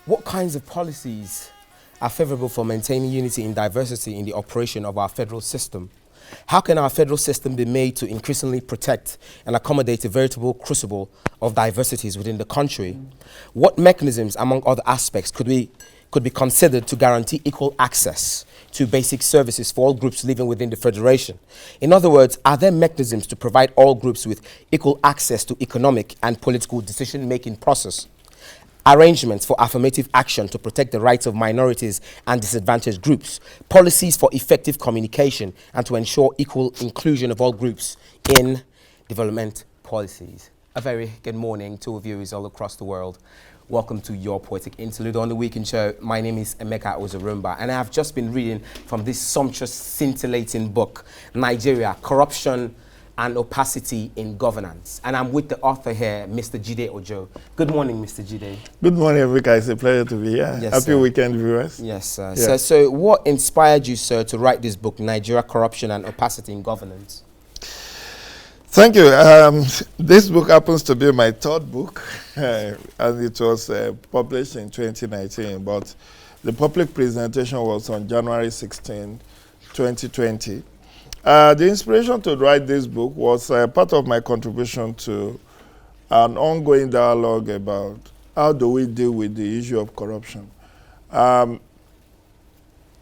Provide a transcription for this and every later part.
What kinds of policies are favorable for maintaining unity and diversity in the operation of our federal system? How can our federal system be made to increasingly protect and accommodate a veritable crucible of diversities within the country? What mechanisms, among other aspects, could be considered to guarantee equal access to basic services for all groups living within the Federation? In other words, are there mechanisms to provide all groups with equal access to economic and political decision-making process? Arrangements for affirmative action to protect the rights of minorities and disadvantaged groups, policies for effective communication, and to ensure equal inclusion of all groups in development policies. A very good morning to our viewers all across the world. Welcome to your Poetic Interlude on the Weekend Show. My name is Emeka Ozurumba, and I have just been reading from this sumptuous, scintillating book, Nigeria, Corruption and Opacity in Governance. And I'm with the author here, Mr. Jide Ojo. Good morning, Mr. Jide. Good morning, Emeka. It's a pleasure to be here. Yes, Happy sir. weekend, viewers. Yes, sir. Yes. So what inspired you, sir, to write this book, Nigeria, Corruption and Opacity in Governance? Thank you. This book happens to be my third book, and it was published in 2019, but the public presentation was on January 16, 2020. The inspiration to write this book was part of my contribution to an ongoing dialogue about how do we deal with the issue of corruption.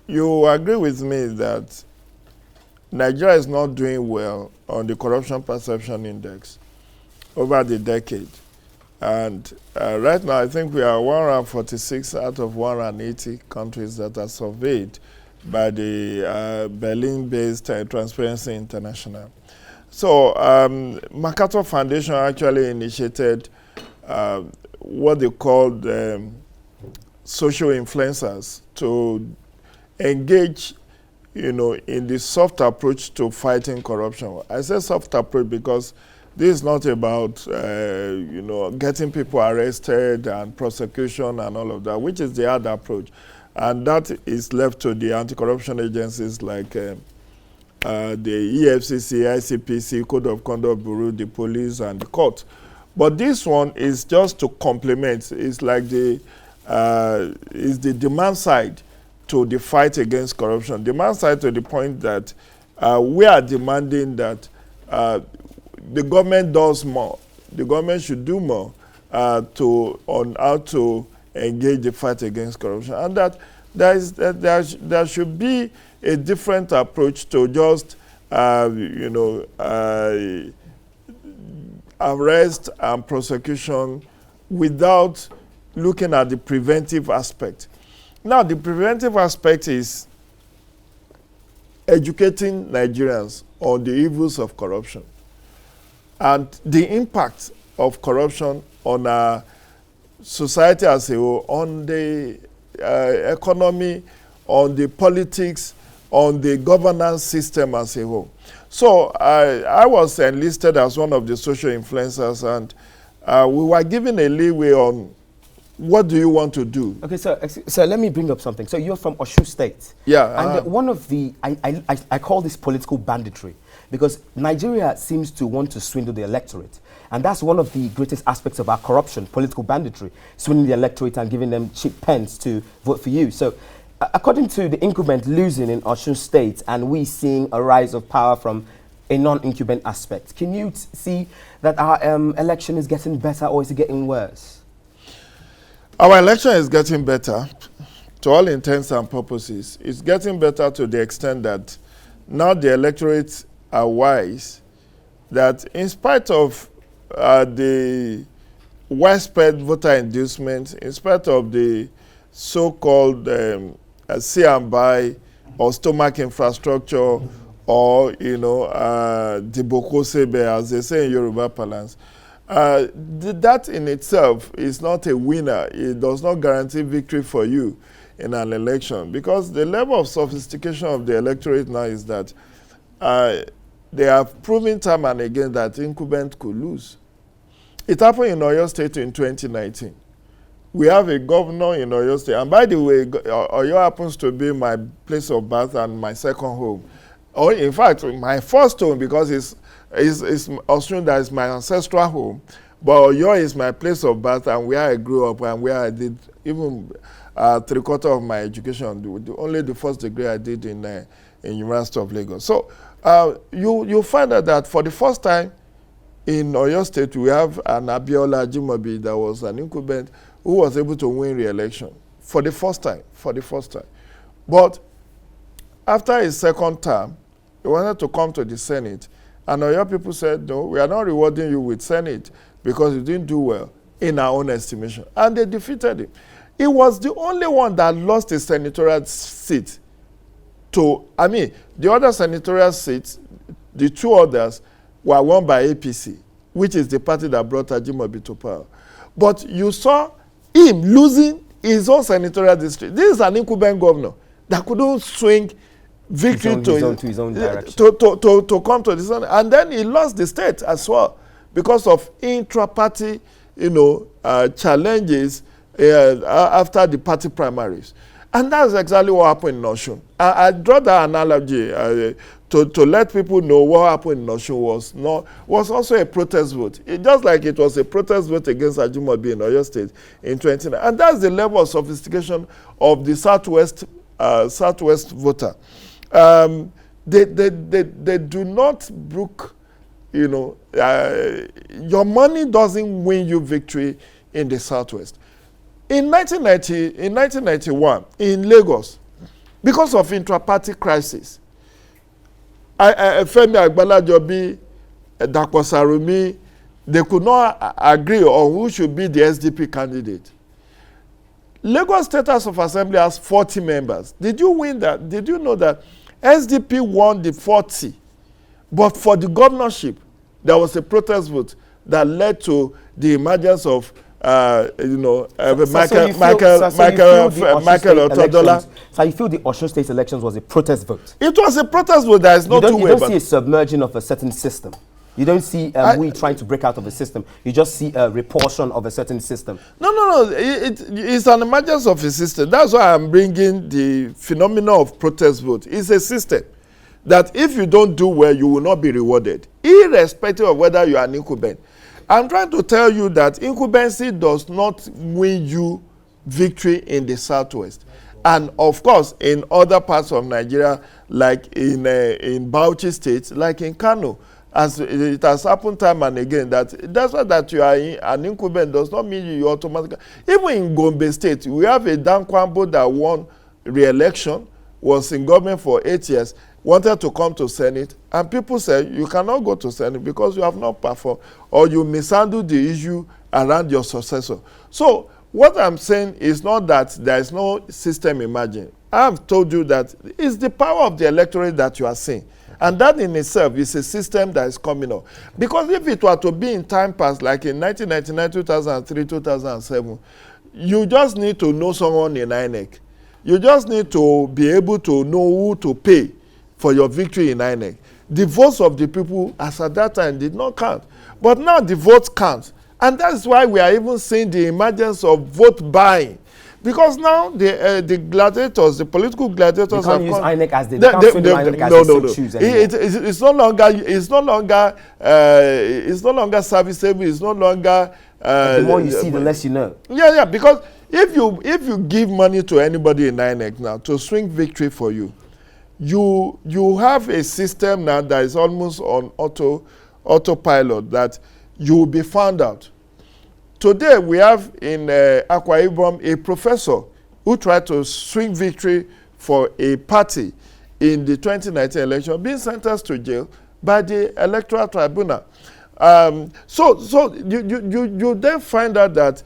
You agree with me that Nigeria is not doing well on the Corruption Perception Index over the decade. And right now, I think we are 146 out of 180 countries that are surveyed by the Berlin-based Transparency International. So MacArthur Foundation actually initiated what they called social influencers to engage, in the soft approach to fighting corruption. I say soft approach because this is not about, getting people arrested and prosecution and all of that, which is the hard approach. And that is left to the anti-corruption agencies like the EFCC, ICPC, Code of Conduct Bureau, the police, and the court. But this one is just to complement. It's like is the demand side to the fight against corruption. Demand side to the point that we are demanding that the government does more. The government should do more on how to engage the fight against corruption, and that there should be a different approach to just arrest and prosecution without looking at the preventive aspect. Now, the preventive aspect is educating Nigerians on the evils of corruption and the impact of corruption on our society as a whole, on the economy, on the politics, on the governance system as a whole. So I was enlisted as one of the social influencers, and we were given a leeway on what do you want to do. Okay, so let me bring up something. So you're from Osun State. Yeah. And one of the, I call this political banditry, because Nigeria seems to want to swindle the electorate. And that's one of the greatest aspects of our corruption, political banditry, swindling the electorate and giving them cheap pence to vote for you. So according to the incumbent losing in Osun State, and we seeing a rise of power from a non-incumbent aspect, can you see that our election is getting better, or is it getting worse? Our election is getting better to all intents and purposes. It's getting better to the extent that now the electorates are wise, that in spite of the widespread voter inducement, in spite of the so-called see and buy or stomach infrastructure, or the boko sebe, as they say in Yoruba parlance, that in itself is not a winner. It does not guarantee victory for you in an election, because the level of sophistication of the electorate now is that they have proven time and again that incumbent could lose. It happened in Oyo State in 2019. We have a governor in Oyo State, and by the way, Oyo happens to be my place of birth and my second home. Or in fact, my first home, because it's Osun that is my ancestral home. But Oyo is my place of birth and where I grew up and where I did even 3/4 of my education. Only the first degree I did in University of Lagos. So you find out that for the first time in Oyo State, we have an Abiola Ajimobi that was an incumbent who was able to win re-election for the first time. But after his second term, he wanted to come to the Senate. And Oyo people said, no, we are not rewarding you with Senate because you didn't do well in our own estimation. And they defeated him. He was the only one that lost his senatorial seat to, the other senatorial seats, the two others, were won by APC, which is the party that brought Ajimobi to power. But you saw him losing his own senatorial district. This is an incumbent governor that couldn't swing victory to his own direction. To come to this, and then he lost the state as well because of intra-party, challenges after the party primaries. And that's exactly what happened in Osun. I draw that analogy to let people know what happened in Osun was also a protest vote. Just like it was a protest vote against Ajimobi in Oyo State in 2019. And that's the level of sophistication of the Southwest voter. They do not brook, your money doesn't win you victory in the Southwest. In 1991, in Lagos, because of intra-party crisis, Femi Agbalajobi, Dapo Sarumi, they could not agree on who should be the SDP candidate. Lagos State House of Assembly has 40 members. Did you win that? Did you know that SDP won the 40? But for the governorship, there was a protest vote that led to the emergence of Michael Otodola. So you feel the Osun State elections was a protest vote? It was a protest vote. There is no two way. You don't see a submerging of a certain system. You don't see we trying to break out of a system. You just see a repulsion of a certain system. No. It's an emergence of a system. That's why I'm bringing the phenomenon of protest vote. It's a system that if you don't do well, you will not be rewarded, irrespective of whether you are an incumbent. I'm trying to tell you that incumbency does not win you victory in the Southwest. And of course, in other parts of Nigeria, like in Bauchi State, like in Kano, as it has happened time and again, that's why that you are an incumbent does not mean you automatically. Even in Gombe State, we have a Dan Kwambo that won re-election, was in government for 8 years, wanted to come to Senate, and people said, you cannot go to Senate because you have not performed, or you mishandled the issue around your successor. So what I'm saying is not that there is no system emerging. I've told you that it's the power of the electorate that you are seeing. And that in itself is a system that is coming up. Because if it were to be in time past, like in 1999, 2003, 2007, you just need to know someone in INEC. You just need to be able to know who to pay for your victory in INEC. The votes of the people as at that time did not count. But now the votes count. And that's why we are even seeing the emergence of vote buying. Because now the gladiators, the political gladiators, you can't use INEC as the INEC as no. choose It's no longer serviceable. It's no longer. The more you see, the less you know. Yeah. Because if you give money to anybody in INEC now to swing victory for you, you have a system now that is almost on autopilot that you will be found out. Today, we have in Akwa Ibom a professor who tried to swing victory for a party in the 2019 election, being sentenced to jail by the Electoral Tribunal. So you then find out that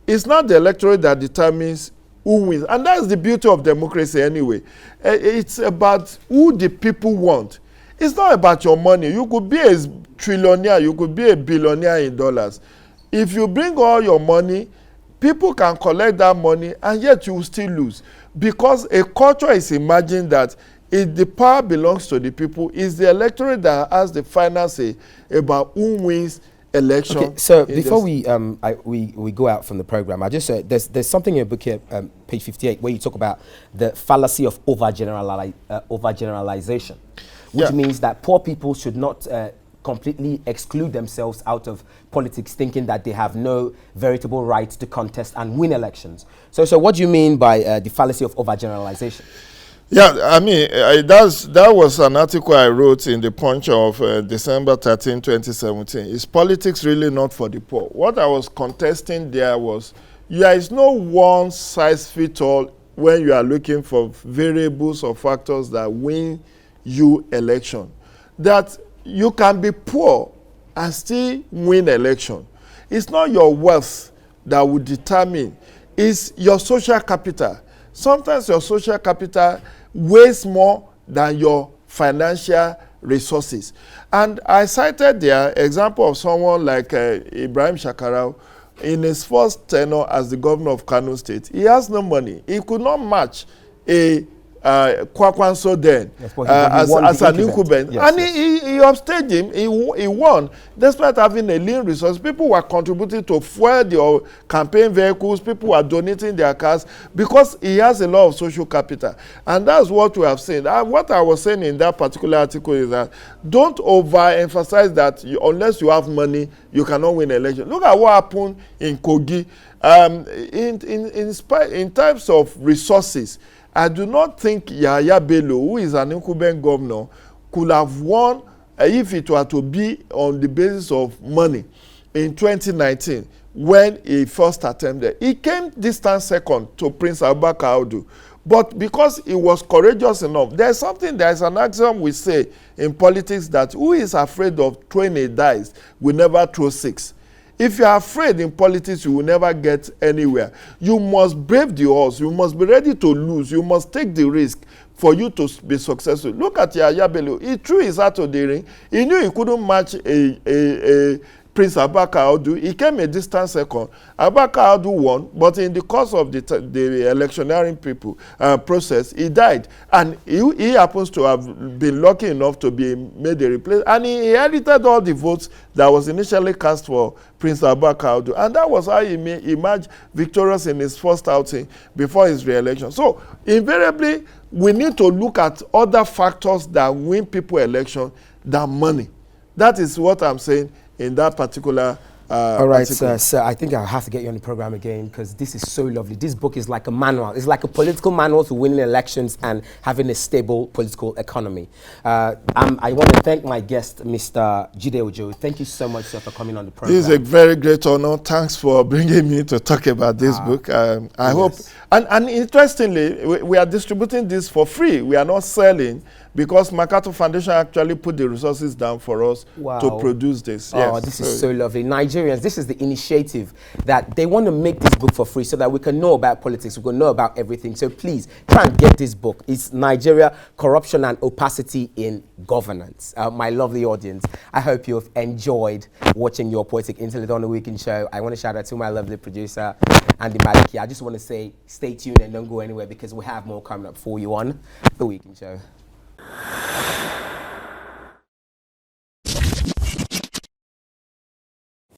it's not the electorate that determines who wins. And that's the beauty of democracy anyway. It's about who the people want. It's not about your money. You could be a trillionaire, you could be a billionaire in dollars. If you bring all your money, people can collect that money and yet you will still lose. Because a culture is imagined that if the power belongs to the people, it's the electorate that has the final say about who wins election. Okay, so before we go out from the program, I just there's something in your book here, page 58, where you talk about the fallacy of overgeneralization, which means that poor people should not completely exclude themselves out of politics, thinking that they have no veritable right to contest and win elections. So what do you mean by the fallacy of overgeneralization? Yeah, I mean, that was an article I wrote in the Punch of December 13, 2017. Is politics really not for the poor? What I was contesting there was, there is no one size fits all when you are looking for variables or factors that win you election. That you can be poor and still win election. It's not your wealth that will determine, it's your social capital. Sometimes your social capital weighs more than your financial resources. And I cited there example of someone like Ibrahim Shakarau. In his first tenure as the governor of Kano State, he has no money. He could not match a Kwakwanso then as an incumbent. Yes, and yes. He upstaged him. He won despite having a lean resource. People were contributing to fuel the campaign vehicles. People were donating their cars because he has a lot of social capital. And that's what we have seen. What I was saying in that particular article is that don't overemphasize that unless you have money, you cannot win election. Look at what happened in Kogi. In terms of resources, I do not think Yahaya Bello, who is an incumbent governor, could have won if it were to be on the basis of money in 2019 when he first attempted. He came distant second to Prince Abubakar Audu. But because he was courageous enough, there's an axiom we say in politics that who is afraid of throwing a dice will never throw six. If you are afraid in politics, you will never get anywhere. You must brave the odds. You must be ready to lose. You must take the risk for you to be successful. Look at Yahaya Bello. He threw his hat to the ring. He knew he couldn't match a Prince Abubakar Audu. He came a distant second. Abubakar Audu won, but in the course of the electioneering process, he died. And he happens to have been lucky enough to be made a replacement. And he inherited all the votes that was initially cast for Prince Abubakar Audu. And that was how he emerged victorious in his first outing before his re-election. So, invariably, we need to look at other factors that win people election than money. That is what I'm saying in that particular all right, sir, I think I'll have to get you on the program again because this is so lovely. This book is like a manual. It's like a political manual to winning elections and having a stable political economy. I want to thank my guest, Mr. Jide Ojo. Thank you so much, sir, for coming on the program. This is a very great honor. Thanks for bringing me to talk about this book. I hope, and interestingly, we are distributing this for free. We are not selling, because MacArthur Foundation actually put the resources down for us to produce this. Oh, yes. This is so lovely. Nigerians, this is the initiative that they want to make this book for free so that we can know about politics, we can know about everything. So please, try and get this book. It's Nigeria, Corruption and Opacity in Governance. My lovely audience, I hope you've enjoyed watching your Poetic Intellect on the Weekend Show. I want to shout out to my lovely producer, Andy Maliki. I just want to say, stay tuned and don't go anywhere because we have more coming up for you on the Weekend Show.